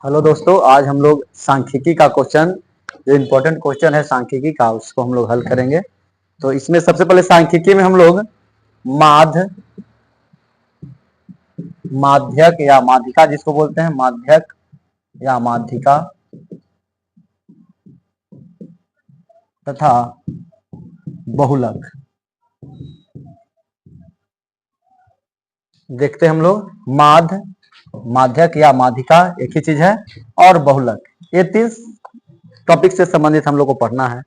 Hello दोस्तों, आज हम लोग सांख्यिकी का क्वेश्चन जो इम्पोर्टेंट क्वेश्चन है सांख्यिकी का उसको हम लोग हल करेंगे। तो इसमें सबसे पहले सांख्यिकी में हम लोग माध्यक या माध्यिका जिसको बोलते हैं माध्यक या माध्यिका तथा बहुलक देखते हैं हम लोग। माध्यक या माध्यिका एक ही चीज है और बहुलक, ये तीन टॉपिक से संबंधित हम लोग को पढ़ना है।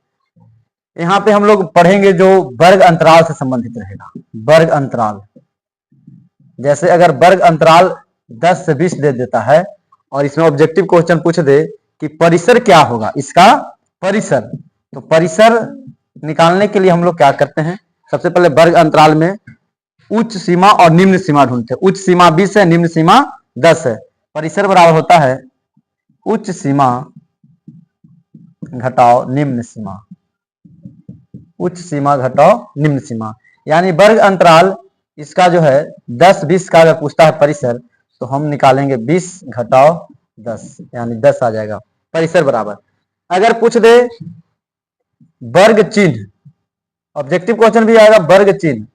यहाँ पे हम लोग पढ़ेंगे जो वर्ग अंतराल से संबंधित रहेगा। वर्ग अंतराल, जैसे अगर वर्ग अंतराल 10 से 20 दे देता है और इसमें ऑब्जेक्टिव क्वेश्चन पूछ दे कि परिसर क्या होगा, इसका परिसर, तो परिसर निकालने के लिए हम लोग क्या करते हैं, सबसे पहले वर्ग अंतराल में उच्च सीमा और निम्न सीमा ढूंढते हैं। उच्च सीमा 20 है, निम्न सीमा 10 है। परिसर बराबर होता है उच्च सीमा घटाओ निम्न सीमा, उच्च सीमा घटाओ निम्न सीमा। यानी वर्ग अंतराल इसका जो है 10-20 का अगर पूछता है परिसर तो हम निकालेंगे 20 घटाओ 10 यानी 10 आ जाएगा। परिसर बराबर अगर पूछ दे वर्ग चिन्ह, ऑब्जेक्टिव क्वेश्चन भी आएगा वर्ग चिन्ह,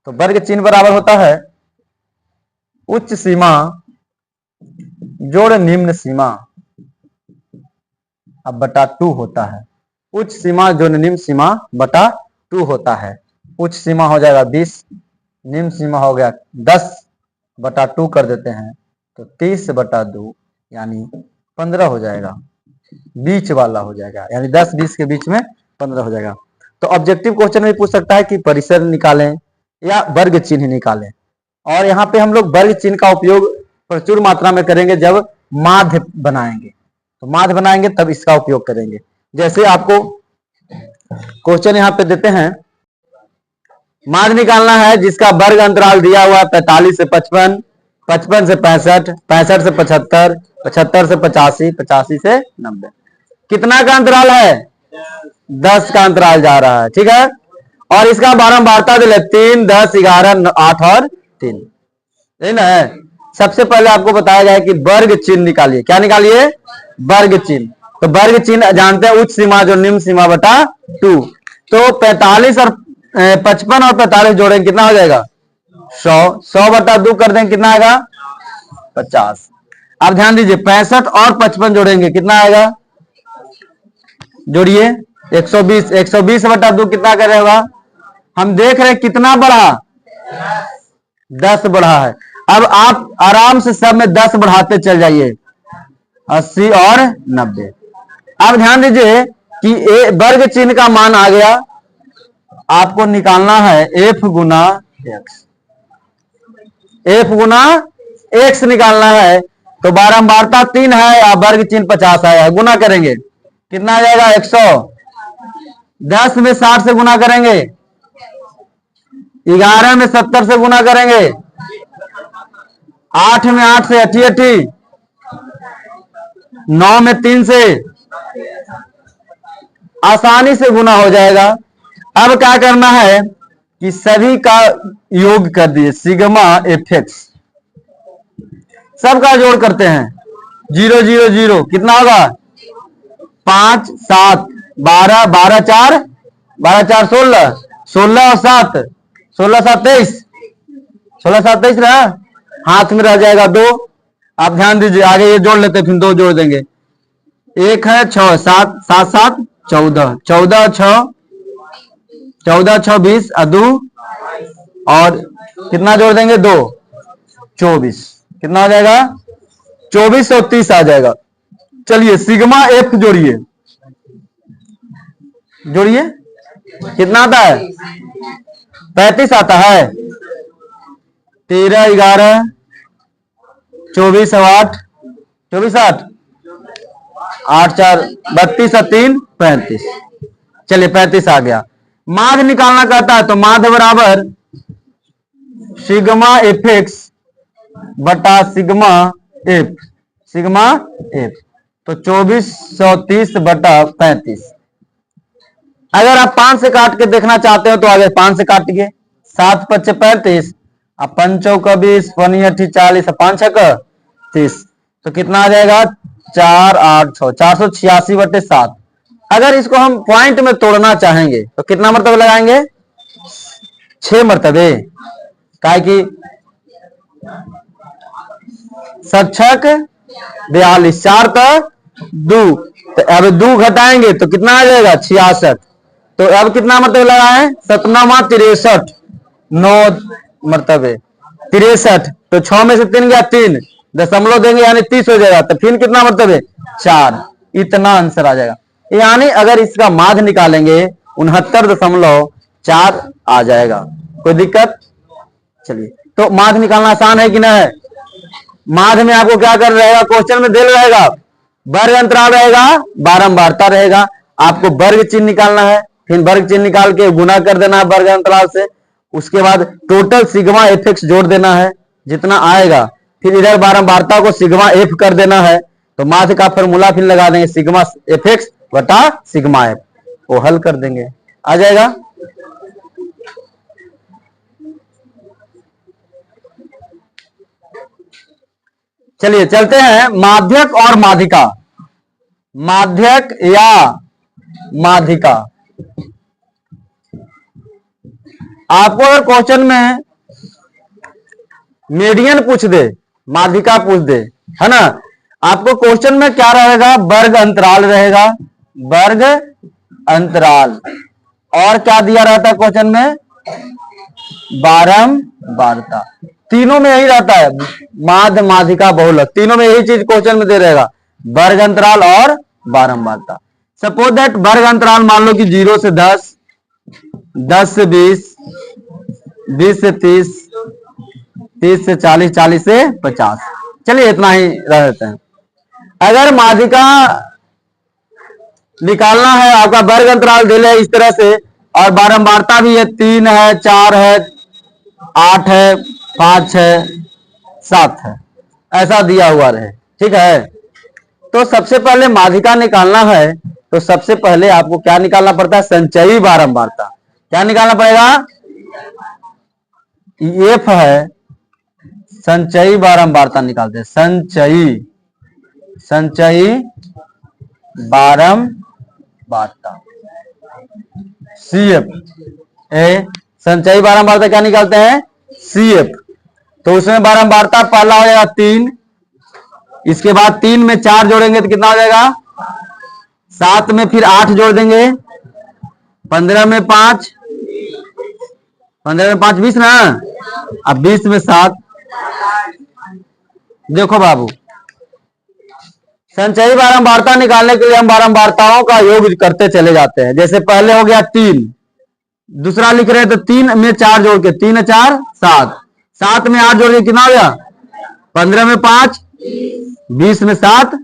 तो वर्ग चिन्ह बराबर होता है उच्च सीमा जोड़ निम्न सीमा अब बटा 2 होता है। उच्च सीमा जोड़ निम्न सीमा बटा 2 होता है। उच्च सीमा हो जाएगा 20, निम्न सीमा हो गया 10 बटा 2 कर देते हैं तो 30 बटा 2 यानी 15 हो जाएगा। बीच वाला हो जाएगा, यानी 10-20 के बीच में 15 हो जाएगा। तो ऑब्जेक्टिव क्वेश्चन में पूछ सकता है कि परिसर निकालें या वर्ग चिन्ह निकालें, और यहाँ पे हम लोग वर्ग चिन्ह का उपयोग प्रचुर मात्रा में करेंगे जब माध्य बनाएंगे। तो माध्य बनाएंगे तब इसका उपयोग करेंगे। जैसे आपको क्वेश्चन यहाँ पे देते हैं, माध्य निकालना है जिसका वर्ग अंतराल दिया हुआ 45 से 55, 55 से 65, 65 से 75, 75 से 85, 85 से 90। कितना का अंतराल है? 10 का अंतराल जा रहा है, ठीक है। और इसका बारंबारता दे 3, 10, 11, 8 और 3, यही ना है। सबसे पहले आपको बताया जाए कि वर्ग चिन्ह निकालिए। क्या निकालिए? वर्ग चिन्ह। तो वर्ग चिन्ह जानते हैं उच्च सीमा जो निम्न सीमा बटा 2। तो 45 और 55 और 45 जोड़ेंगे कितना हो जाएगा? 100। 100 बटा 2 कर देंगे कितना आएगा? 50। अब ध्यान दीजिए 65 और 55 जोड़ेंगे कितना आएगा? जोड़िए 120। 120 बटा 2 कितना करेगा? हम देख रहे हैं कितना बढ़ा? 10 बढ़ा है। अब आप आराम से सब में 10 बढ़ाते चल जाइए, 80 और 90। अब ध्यान दीजिए कि वर्ग चिन्ह का मान आ गया, आपको निकालना है f गुना x। f गुना x निकालना है तो बारंबारता 3 है और वर्ग चिन्ह 50 आया है। गुना करेंगे कितना आ जाएगा? 100। 10 में 60 से गुना करेंगे, 11 में 70 से गुना करेंगे, 8 में 8 से 88, 9 में 3 से आसानी से गुना हो जाएगा। अब क्या करना है कि सभी का योग कर दिए, सिग्मा एफ सबका जोड़ करते हैं। 0 0 0 कितना होगा? 5 7 12, 12 4 12 4 16, 16 और 7 16 7 23, 16 7 23 रहा, हाथ में रह जाएगा 2। आप ध्यान दीजिए आगे ये जोड़ लेते फिर 2 जोड़ देंगे। 1 है 6, 7 7 7 14, 14 6 14 6 20 2 और कितना जोड़ देंगे? 2 24। कितना हो जाएगा? 24 और 30 आ जाएगा। चलिए सिग्मा एफ जोड़िए, जोड़िए कितना आता है? 35 आता है। 13 11 24 8 24 8 8 4 32 और 3 35। चलिए 35 आ गया। माध्य निकालना कहता है तो माध्य बराबर सिग्मा एफ एक्स बटा सिग्मा एफ, सिग्मा एफ। तो 2430 बटा 35। अगर आप 5 से काट के देखना चाहते हो तो आगे 5 से काटिए। 7 5 35, 5 चौका 20, 5 40, 5 6 30, तो कितना आ जाएगा? 4 8 6 486/7। अगर इसको हम पॉइंट में तोड़ना चाहेंगे तो कितना मरतबे लगाएंगे? 6 मरतबे। काहे कि सक्षक 42, 4 तक 2, तो अब 2 घटाएंगे तो कितना आ जाएगा? 66। तो अब कितना मरतबे लगाए? 7 63, 9 मरतबे 63। तो 6 में से 3 गया 3, दशमलव देंगे यानी 30 हो जाएगा। तो फिर कितना मरतबे? 4। इतना आंसर आ जाएगा। यानी अगर इसका माध्य निकालेंगे 69.4 आ जाएगा। कोई दिक्कत? चलिए, तो माध्य निकालना आसान है कि नहीं है? माध्य में आपको क्या कर रहेगा? क्वेश्चन में दे रहेगा वर्ग अंतराल रहेगा, बारंबारता रहेगा। आपको वर्ग चिन्ह निकालना है, फिर वर्ग चिन्ह निकाल के गुना कर देना है वर्ग अंतराल से। उसके बाद टोटल सिग्मा एफ एक्स जोड़ देना है जितना आएगा। फिर इधर बारंबारता को सिग्मा एफ कर देना है। तो माध्य का फॉर्मूला फिर लगा देंगे सिग्मा एफ एक्स बटा सिग्मा एफ, वो हल कर देंगे, आ जाएगा। चलिए चलते हैं माध्यक और माध्यिका। माध्यक या माध्यिका, आपको अगर क्वेश्चन में मीडियन पूछ दे, माध्यिका पूछ दे, है ना, आपको क्वेश्चन में क्या रहेगा? वर्ग अंतराल रहेगा, वर्ग अंतराल। और क्या दिया रहता है क्वेश्चन में? बारंबारता। तीनों में यही रहता है, माध्य माध्यिका बहुलक, तीनों में यही चीज क्वेश्चन में दे रहेगा, वर्ग अंतराल और बारंबारता। सपोज दैट वर्ग अंतराल मान लो कि 0 से 10, 10 से 20, 20 से 30, 30 से 40, 40 से 50। चलिए इतना ही रह देते हैं। अगर माध्यिका निकालना है, आपका वर्ग अंतराल दे ले इस तरह से, और बारंबारता भी है, 3 है, 4 है, 8 है, 5 है, 7 है, ऐसा दिया हुआ रहे, ठीक है। तो सबसे पहले माध्यिका निकालना है, तो सबसे पहले आपको क्या निकालना पड़ता है? संचयी बारंबारता। क्या निकालना पड़ेगा? एफ है, संचयी बारंबारता निकालते हैं। संचयी बारंबारता, सीएफ ए। संचयी बारंबारता क्या निकालते हैं? सीएफ। तो उसमें बारंबारता पहला हो जाएगा 3, इसके बाद 3 में 4 जोड़ेंगे तो कितना हो जाएगा? 7 में फिर 8 जोड़ देंगे, 15 में 5, 15 में 5 20 ना, अब 20 में 7। देखो बाबू, संचयी बारंबारता निकालने के लिए हम बारंबारताओं का योग करते चले जाते हैं। जैसे पहले हो गया 3, दूसरा लिख रहे हैं तो 3 में 4 जोड़ के 3 4 7, 7 में 8 जोड़ के कितना हो गया? 15 में 5, 20 में 7।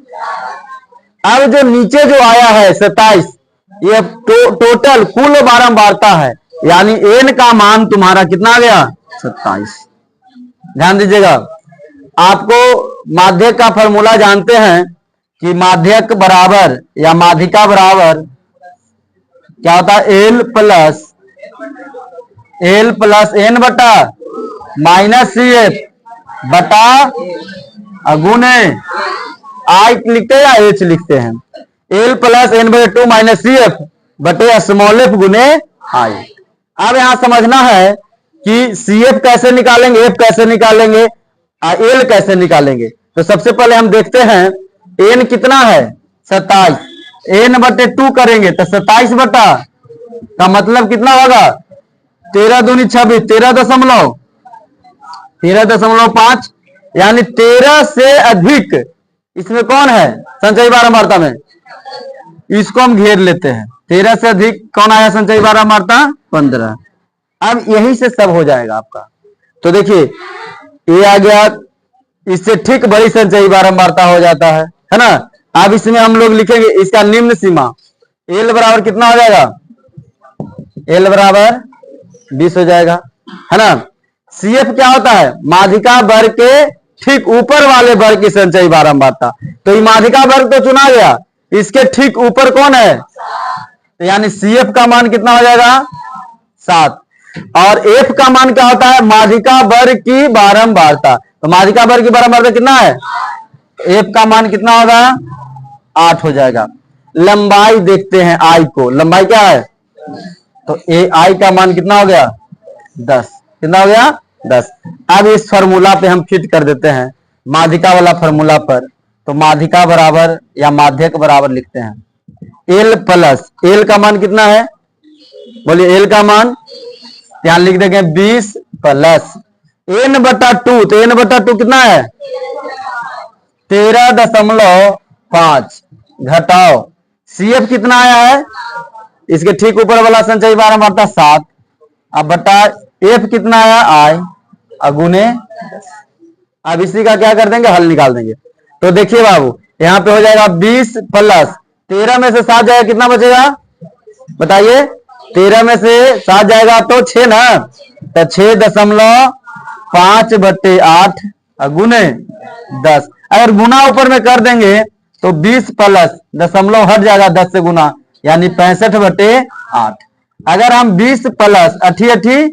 अब जो नीचे जो आया है 27, ये टोटल कुल बारंबारता है, यानी एन का मान तुम्हारा कितना आ गया? 27। ध्यान दीजिएगा, आपको माध्यक का फॉर्मूला जानते हैं कि माध्यक बराबर या माध्यिका बराबर क्या होता है? एल प्लस एन बटा माइनस सी एफ बटा गुने आई लिखते हैं या एच लिखते हैं? एल प्लस एन बटे 2 माइनस सी एफ बटे स्मॉल एफ गुने आई। अब यहां समझना है कि सी एफ कैसे निकालेंगे, एफ कैसे निकालेंगे, एल कैसे निकालेंगे। तो सबसे पहले हम देखते हैं एन कितना है? 27, एन बटे 2 करेंगे तो 27 बटा का मतलब कितना होगा? 13 दूनी 26, 13.5, यानी 13 से अधिक इसमें कौन है संचयी बारंबारता में? इसको हम घेर लेते हैं। 13 से अधिक कौन आया संचयी बारंबारता? 15। अब यही से सब हो जाएगा आपका। तो देखिए ये आ गया, इससे ठीक बड़ी संचयी बारंबारता हो जाता है ना। अब इसमें हम लोग लिखेंगे इसका निम्न सीमा, एल बराबर कितना हो जाएगा? एल बराबर 20 हो जाएगा, है ना। सीएफ क्या होता है? माध्यिका वर्ग के ठीक ऊपर वाले वर्ग की संचयी बारंबारता। तो ये माध्यिका वर्ग तो चुना गया, इसके ठीक ऊपर कौन है? तो यानी सीएफ का मान कितना हो जाएगा? 7। और एफ का मान क्या होता है? माध्यिका वर्ग की बारंबारता। तो माध्यिका वर्ग की बारंबारता कितना है? एफ का मान कितना होगा? 8 हो जाएगा। लंबाई देखते हैं आई को, लंबाई क्या है, तो ए आई का मान कितना हो गया 10, कितना हो गया 10। अब इस फॉर्मूला पे हम फिट कर देते हैं माध्यिका वाला फॉर्मूला पर, तो माध्यिका बराबर या माध्यक बराबर लिखते हैं एल प्लस, एल का मान कितना है, बोलिए एल का मान, यहां लिख देंगे 20 प्लस एन बटा 2, तो एन बटा 2 कितना है 13.5 घटाओ सी एफ कितना आया है, इसके ठीक ऊपर वाला संचयी बारंबारता 7, अब बटा एफ कितना आया आई, अगुने। अब इसी का क्या कर देंगे, हल निकाल देंगे। तो देखिए बाबू यहां पे हो जाएगा 20 प्लस 13 में से 7 जाएगा, कितना बचेगा बताइए, 13 में से 7 जाएगा तो 6 ना, तो 6.5/8 गुने 10। अगर गुना ऊपर में कर देंगे तो 20 प्लस दशमलव हट जाएगा 10 से गुना, यानी 65/8। अगर हम 20 प्लस 88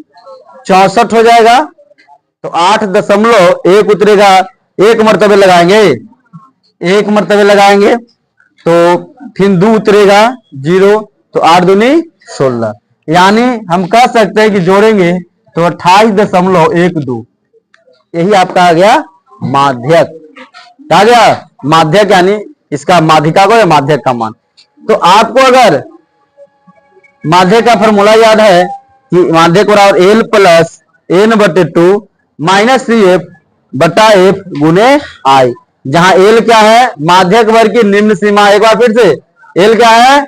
64 हो जाएगा, तो 8.1 उतरेगा, एक मर्तबे लगाएंगे, एक मर्तबे लगाएंगे तो फिर 2 उतरेगा 0, तो 8 दूनी 16, यानी हम कह सकते हैं कि जोड़ेंगे तो 28.12, यही आपका आ गया माध्यक, आ गया माध्यक, यानी इसका माध्यिका को या माध्यक का मान। तो आपको अगर माध्यक का फॉर्मूला याद है कि माध्यक बराबर एल प्लस एन बटे 2 माइनस सी एफ बटा एफ गुने आई, जहां एल क्या है माध्यक वर्ग की निम्न सीमा, एक बार फिर से एल क्या है,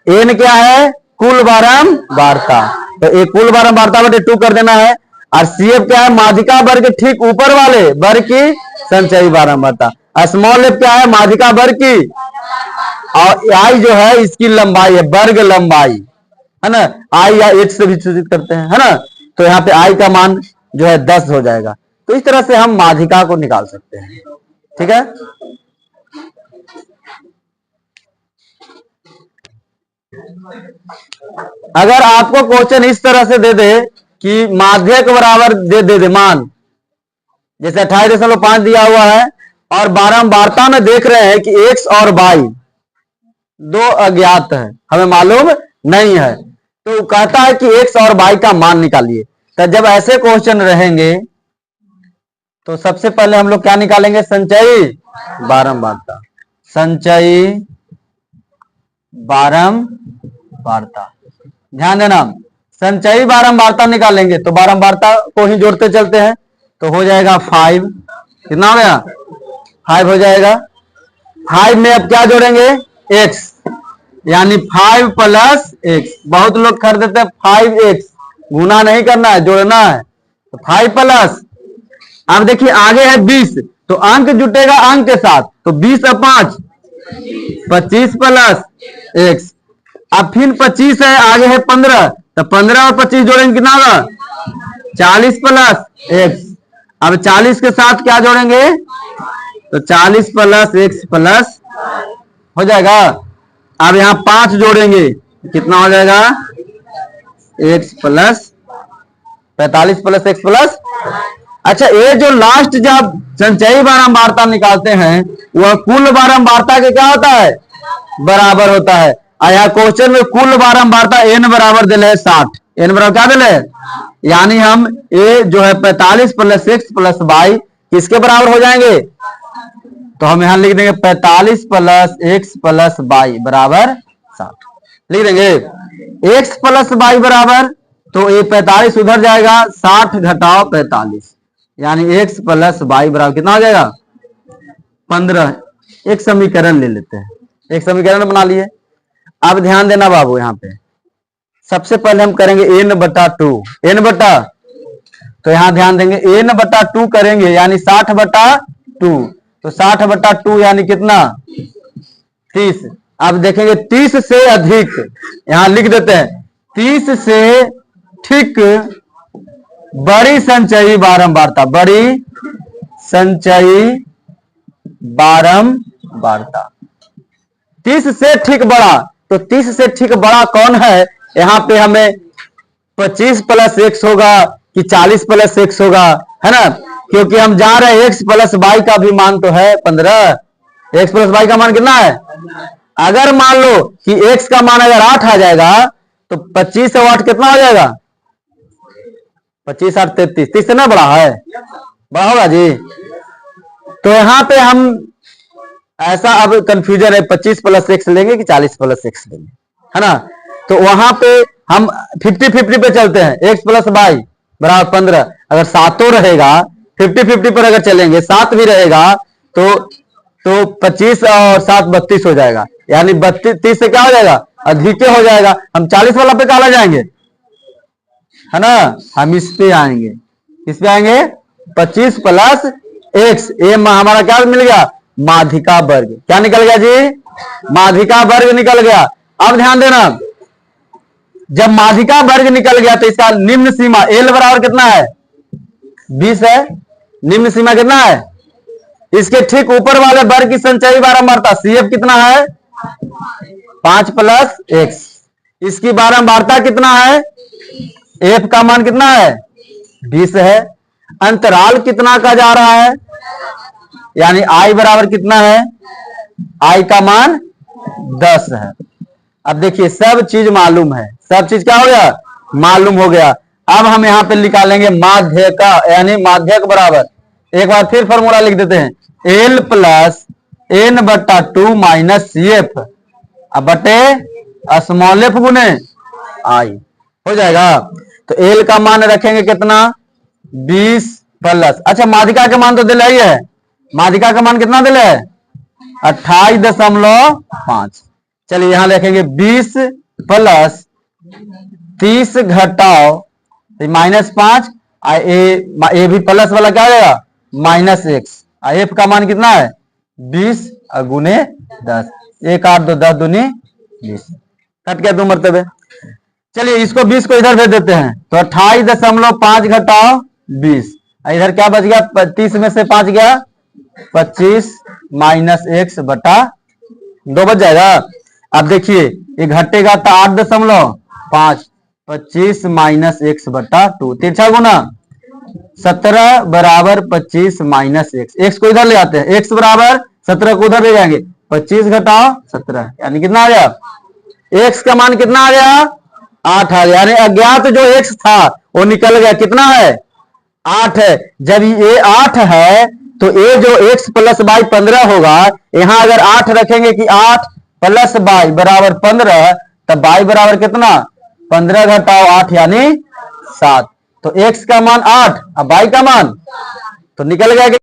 एन क्या है कुल बारंबारता, तो एक कुल बारंबारता बटे 2 कर देना है, और सी एफ क्या है माध्यिका वर्ग के ठीक ऊपर वाले वर्ग की संचयी बारंबारता, स्मॉल एफ क्या है माध्यिका वर्ग की, और आई जो है इसकी लंबाई है, वर्ग लंबाई है ना, आई या एच से भी सूचित करते हैं, है ना। तो यहाँ पे आई का मान जो है 10 हो जाएगा। तो इस तरह से हम माध्यिका को निकाल सकते हैं, ठीक है। अगर आपको क्वेश्चन इस तरह से दे दे कि माध्यक बराबर दे मान, जैसे 28.5 दिया हुआ है और बारंबारता में देख रहे हैं कि x और y दो अज्ञात है, हमें मालूम नहीं है, तो कहता है कि x और y का मान निकालिए। तो जब ऐसे क्वेश्चन रहेंगे तो सबसे पहले हम लोग क्या निकालेंगे, संचयी बारंबारता, संचयी बारंबारता, ध्यान देना, संचयी बारंबारता निकालेंगे तो बारंबारता को ही जोड़ते चलते हैं, तो हो जाएगा 5, कितना हो गया 5 हो जाएगा। 5 में अब क्या जोड़ेंगे x, यानी 5 प्लस x, बहुत लोग कर देते हैं 5x, गुना नहीं करना है जोड़ना है, तो 5 प्लस, अब देखिए आगे है 20, तो अंक जुटेगा अंक के साथ, तो 20 और 5 25 प्लस x, अब फिर 25 है, आगे है 15, तो 15 और 25 जोड़ेंगे कितना होगा 40 प्लस x, अब 40 के साथ क्या जोड़ेंगे, तो 40 प्लस x प्लस हो जाएगा। अब यहाँ 5 जोड़ेंगे कितना हो जाएगा x plus 45 plus x plus. अच्छा, ये जो लास्ट जब संचयी बारंबारता निकालते हैं वह कुल बारंबारता के क्या होता है बराबर होता है। यहाँ क्वेश्चन में कुल बारंबारता n बराबर दिले 60, n बराबर क्या दिले, यानी हम a जो है 45 प्लस x प्लस y किसके बराबर हो जाएंगे, तो हम यहां लिख देंगे 45 प्लस x प्लस y बराबर 60, लिख देंगे x प्लस y बराबर, तो ये 45 उधर जाएगा, 60 घटाओ 45, यानी x प्लस y बराबर कितना हो जाएगा 15। एक समीकरण ले लेते हैं, एक समीकरण बना लिए। अब ध्यान देना बाबू, यहाँ पे सबसे पहले हम करेंगे n बटा 2, n बटा, तो यहां ध्यान देंगे n बटा 2 करेंगे, यानी 60 बटा 2, तो 60 बटा 2 यानी कितना 30। अब देखेंगे 30 से अधिक, यहां लिख देते हैं 30 से ठीक बड़ी संचयी बारंबारता, बड़ी संचयी बारंबारता, 30 से ठीक बड़ा, तो 30 से ठीक बड़ा कौन है, यहाँ पे हमें 25 प्लस x होगा कि 40 प्लस x होगा, है ना, क्योंकि हम जा रहे हैं x प्लस y का भी मान तो है 15, एक्स प्लस वाई का मान कितना है? अगर मान लो कि एक्स का मान अगर 8 आ जाएगा तो 25 और 8 कितना हो जाएगा? 25 8 33, 30 से ना बड़ा है? बड़ा होगा जी। तो यहां पे हम ऐसा अब कंफ्यूजन है, 25 प्लस एक्स लेंगे कि 40 प्लस एक्स लेंगे, है ना? तो वहां पे हम 50-50 पे चलते हैं। एक्स प्लस वाई बराबर 15, अगर सातों रहेगा 50-50 पर अगर चलेंगे, 7 भी रहेगा तो 25 और 7 32 हो जाएगा, यानी 32 30 से क्या हो जाएगा? अधिक हो जाएगा। हम 40 वाला पे कहा जाएंगे, है ना? हम इस पे आएंगे, किस पे आएंगे? 25 प्लस एक्स, ये हमारा क्या मिल गया? माध्यिका वर्ग। क्या निकल गया जी? माध्यिका वर्ग निकल गया। अब ध्यान देना, जब माध्यिका वर्ग निकल गया तो इसका निम्न सीमा एल बराबर कितना है? 20 है। निम्न सीमा कितना है? इसके ठीक ऊपर वाले वर्ग की संचयी बारंबारता सीएफ कितना है? 5 प्लस एक्स। इसकी बारंबारता कितना है? एफ का मान कितना है? 20 है। अंतराल कितना का जा रहा है? यानी आई बराबर कितना है? आई का मान 10 है। अब देखिए सब चीज मालूम है, सब चीज क्या हो गया? मालूम हो गया। अब हम यहां पे निकालेंगे माध्य का, यानी माध्यक बराबर, एक बार फिर फॉर्मूला लिख देते हैं, एल प्लस एन बट्टा 2 माइनस सी एफ अब बटे स्मॉल एफ गुने आई, हो जाएगा। तो एल का मान रखेंगे कितना? 20 प्लस, अच्छा माध्यिका का मान तो दिला ही है, माध्यिका का मान कितना दिला है? 28.5। चलिए यहां लिखेंगे 20 प्लस 30 घटाओ -5, ए भी प्लस वाला क्या हो जाएगा? Minus x. एफ का मान कितना है? 20 गुने 10, 1 8 2 10 दूनी 20, कट गया 2 मरतबे। चलिए इसको 20 को इधर भेज देते हैं, तो 28.5 घटाओ 20, इधर क्या बच गया? 30 में से 5 गया 25 माइनस एक्स बटा 2 बच जाएगा। अब देखिए ये घटेगा तो 8.5, 25 माइनस एक्स बटा 2, तिरछा गुना 17 बराबर 25 माइनस एक्स, एक्स को इधर ले आते हैं, एक्स बराबर 17 को उधर ले जाएंगे, 25 घटाओ 17, यानी कितना आ गया? एक्स का मान कितना आ गया? 8 आ गया, यानी अज्ञात जो एक्स था वो निकल गया, कितना है? 8 है। जब ये 8 है तो ये जो x प्लस वाई 15 होगा, यहां अगर 8 रखेंगे कि 8 प्लस वाई बराबर 15, तब वाई बराबर कितना? 15 घटाओ 8 यानी 7। तो x का मान 8 और वाई का मान तो निकल गया कि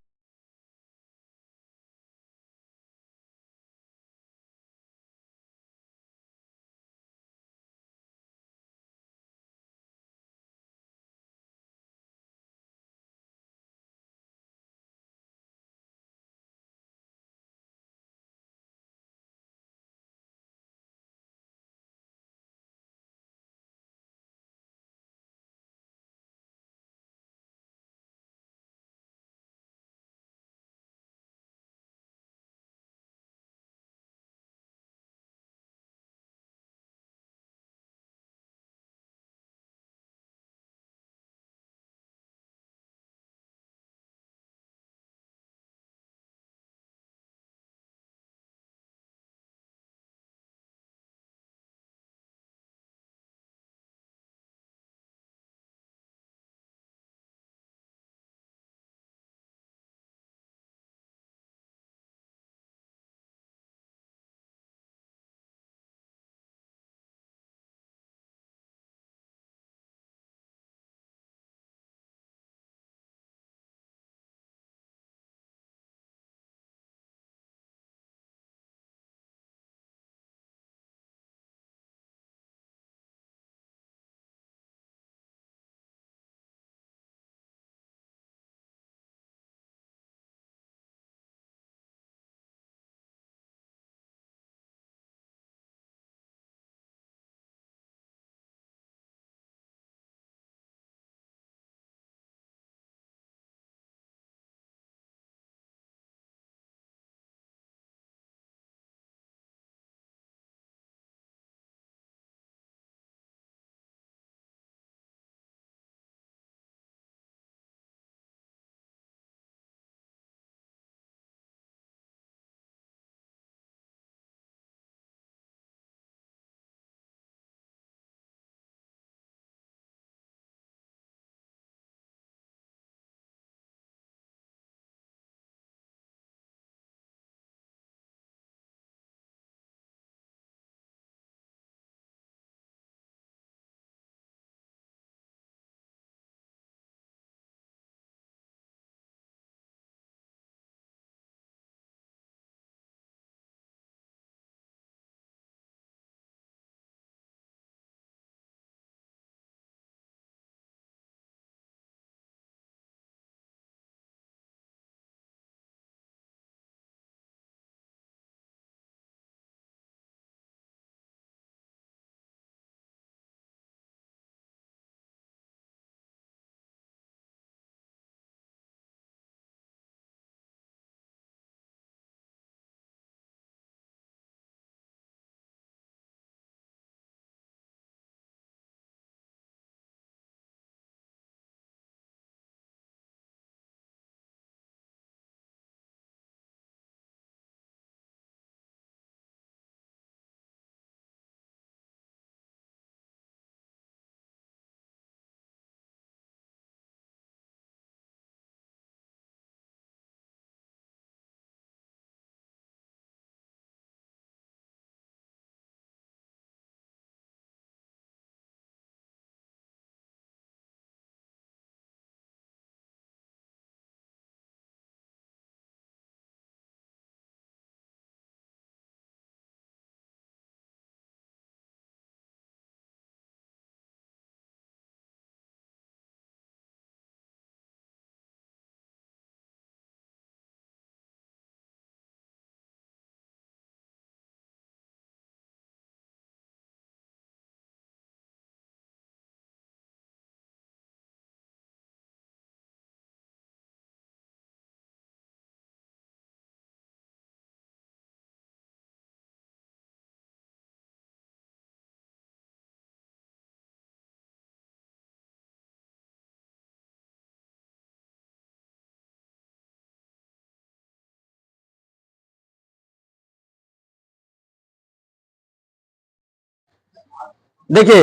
देखिए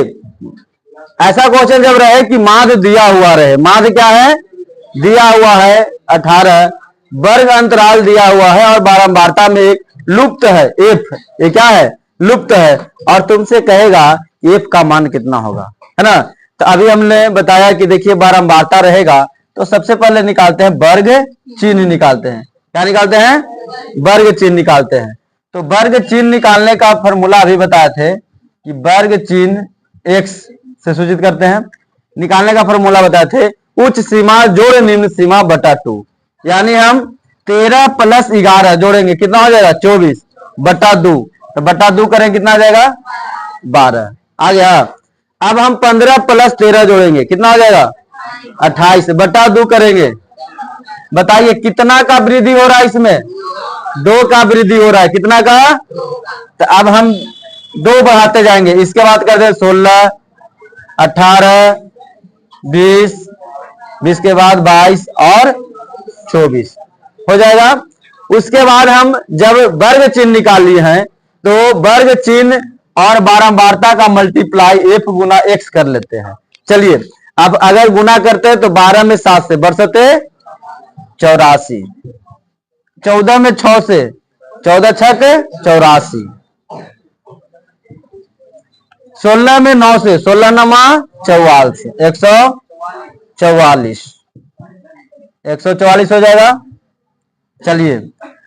ऐसा क्वेश्चन जब रहे कि माध्य दिया हुआ रहे, माध्य क्या है, दिया हुआ है 18, वर्ग अंतराल दिया हुआ है और बारंबारता में एक लुप्त है एफ, ये क्या है, लुप्त है, और तुमसे कहेगा एफ का मान कितना होगा, है ना। तो अभी हमने बताया कि देखिए बारंबारता रहेगा तो सबसे पहले निकालते हैं वर्ग चिन्ह निकालते हैं, क्या निकालते हैं, वर्ग चिन्ह निकालते हैं। तो वर्ग चिन्ह निकालने का फॉर्मूला अभी बताए थे कि वर्ग चिन्ह x से सूचित करते हैं, निकालने का फॉर्मूला बताए थे उच्च सीमा जोड़ निम्न सीमा बटा 2, यानी हम 13 प्लस 11 जोड़ेंगे कितना हो जाएगा 24 बटा 2, तो बटा 2 करें कितना आ जाएगा 12 आ गया। अब हम 15 प्लस 13 जोड़ेंगे कितना हो जाएगा 28 बटा 2 करेंगे, बताइए कितना का वृद्धि हो रहा है इसमें, 2 का वृद्धि हो रहा है, कितना का, तो अब हम 2 बढ़ाते जाएंगे, इसके बाद करते हैं 16 18 20 20 के बाद 22 और 24 हो जाएगा। उसके बाद हम जब वर्ग चिन्ह निकाल लिए हैं तो वर्ग चिन्ह और बारंबारता का मल्टीप्लाई एफ गुना एक्स कर लेते हैं। चलिए अब अगर गुना करते हैं तो 12 में 7 से बरसते 84, 14 में 6 से 14 छक 84, 16 में 9 से 16 नमा 44, 144 144 हो जाएगा। चलिए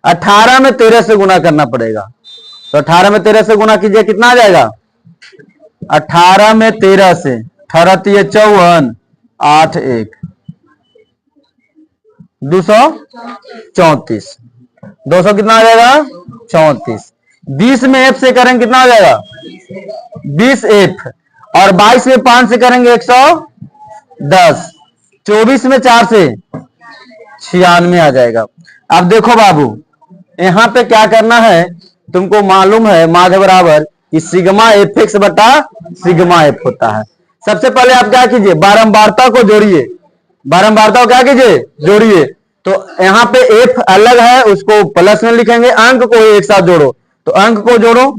18 में 13 से गुना करना पड़ेगा, तो 18 में 13 से गुना कीजिए कितना आ जाएगा, 18 में 13 से 18 54 8 1 234, 200 कितना आ जाएगा 34, 20 में एफ से करेंगे कितना आ जाएगा 20 एफ, और 22 में 5 से करेंगे 110, 24 में 4 से 96 आ जाएगा। अब देखो बाबू यहाँ पे क्या करना है, तुमको मालूम है माध्य बराबर कि सिग्मा एफ एक्स बटा सिग्मा एफ होता है। सबसे पहले आप क्या कीजिए बारंबारता को जोड़िए, बारंबारता को क्या कीजिए जोड़िए, तो यहाँ पे एफ अलग है उसको प्लस में लिखेंगे, अंक को एक साथ जोड़ो, तो अंक को जोड़ो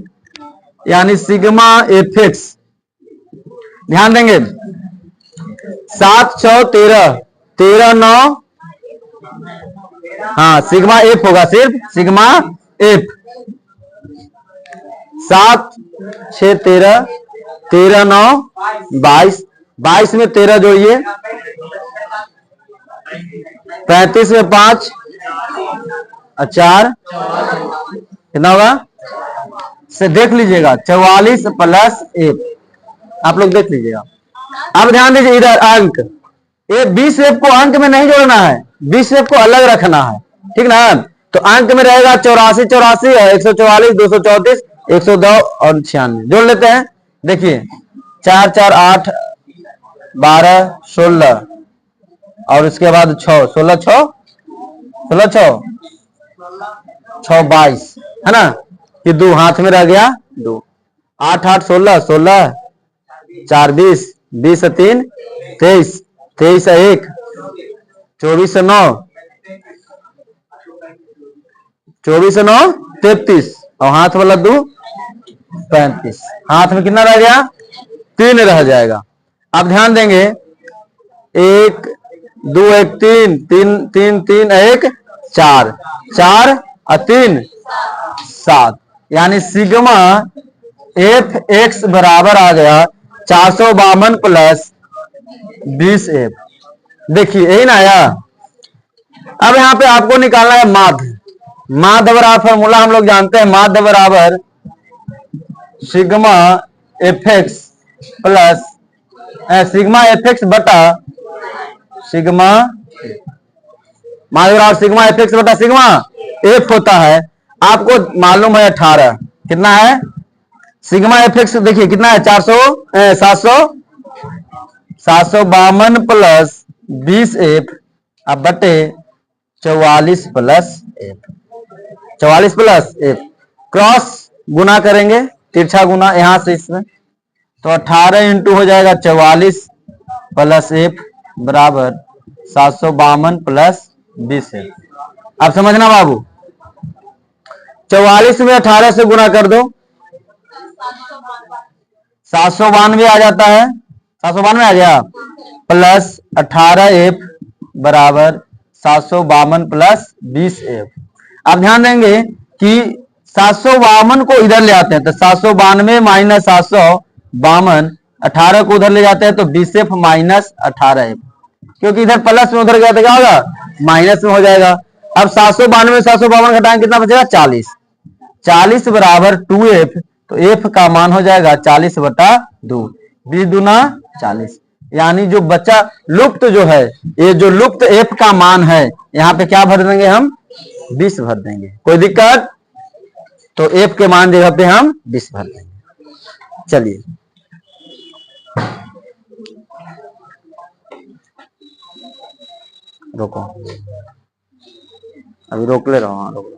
यानी सिग्मा एफ एक्स, ध्यान देंगे 7 6 13 13 9, हाँ सिग्मा एफ होगा, सिर्फ सिग्मा एफ, 7 6 13 13 9 22, 22 में 13 जोड़िए 35 में 5 4 कितना होगा, से देख लीजिएगा 44 प्लस 1, आप लोग देख लीजिएगा। अब ध्यान दीजिए इधर अंक, ये 20 एफ को अंक में नहीं जोड़ना है, 20 एफ को अलग रखना है, ठीक ना। तो अंक में रहेगा 84 84 144 234 102 और 96 जोड़ लेते हैं। देखिए 4 4 8 12 16 और उसके बाद 6 16 6 16 6 6 22 है ना, कि 2 हाथ में रह गया 2, 8 8 16 16 4 20 20 3 23 23 1 24 9 24 9 33 और हाथ वाला 2 35, हाथ में कितना रह गया 3 रह जाएगा। अब ध्यान देंगे 1 2 1 3 3 3 3 1 4 4 और 3 7, यानी सिग्मा एफ एक्स बराबर आ गया 452 प्लस 20 एफ। देखिए यही ना आया। अब यहाँ पे आपको निकालना है माध्य, माध्य बराबर फॉर्मूला हम लोग जानते हैं, माध्य बराबर sigma F x plus sigma F x बटा सिग्मा, माध्य बराबर सिग्मा एफ एक्स बटा सिग्मा एफ होता है। आपको मालूम है 18 कितना है, सिग्मा एफ एक्स देखिए कितना है 752 प्लस 20 एफ अब बटे 44 plus F, 44 plus F, cross गुना करेंगे तिरछा गुना यहां से इसमें, तो 18 इंटू हो जाएगा 44 प्लस एफ बराबर 752 प्लस 20 एफ। अब समझना बाबू 44 में 18 से गुना कर दो 792 आ जाता है, 792 आ गया, प्लस 18f बराबर 752 प्लस 20f। आप ध्यान देंगे कि 752 को इधर ले आते हैं तो 792 माइनस 752, 18 को उधर ले जाते हैं तो 20f माइनस 18f, क्योंकि इधर प्लस में उधर गया तो क्या होगा माइनस में हो जाएगा। अब 792 में 752 घटाएंगे कितना बचेगा 40, 40 बराबर 2f, तो f का मान हो जाएगा 40 बटा 2, 20 दूना 40, यानी जो बच्चा लुप्त जो है, ये जो लुप्त f का मान है यहाँ पे क्या भर देंगे हम 20 भर देंगे, कोई दिक्कत, तो f के मान जगह पे हम 20 भर देंगे। चलिए रोको, अभी रोक ले रहा हूँ, रोक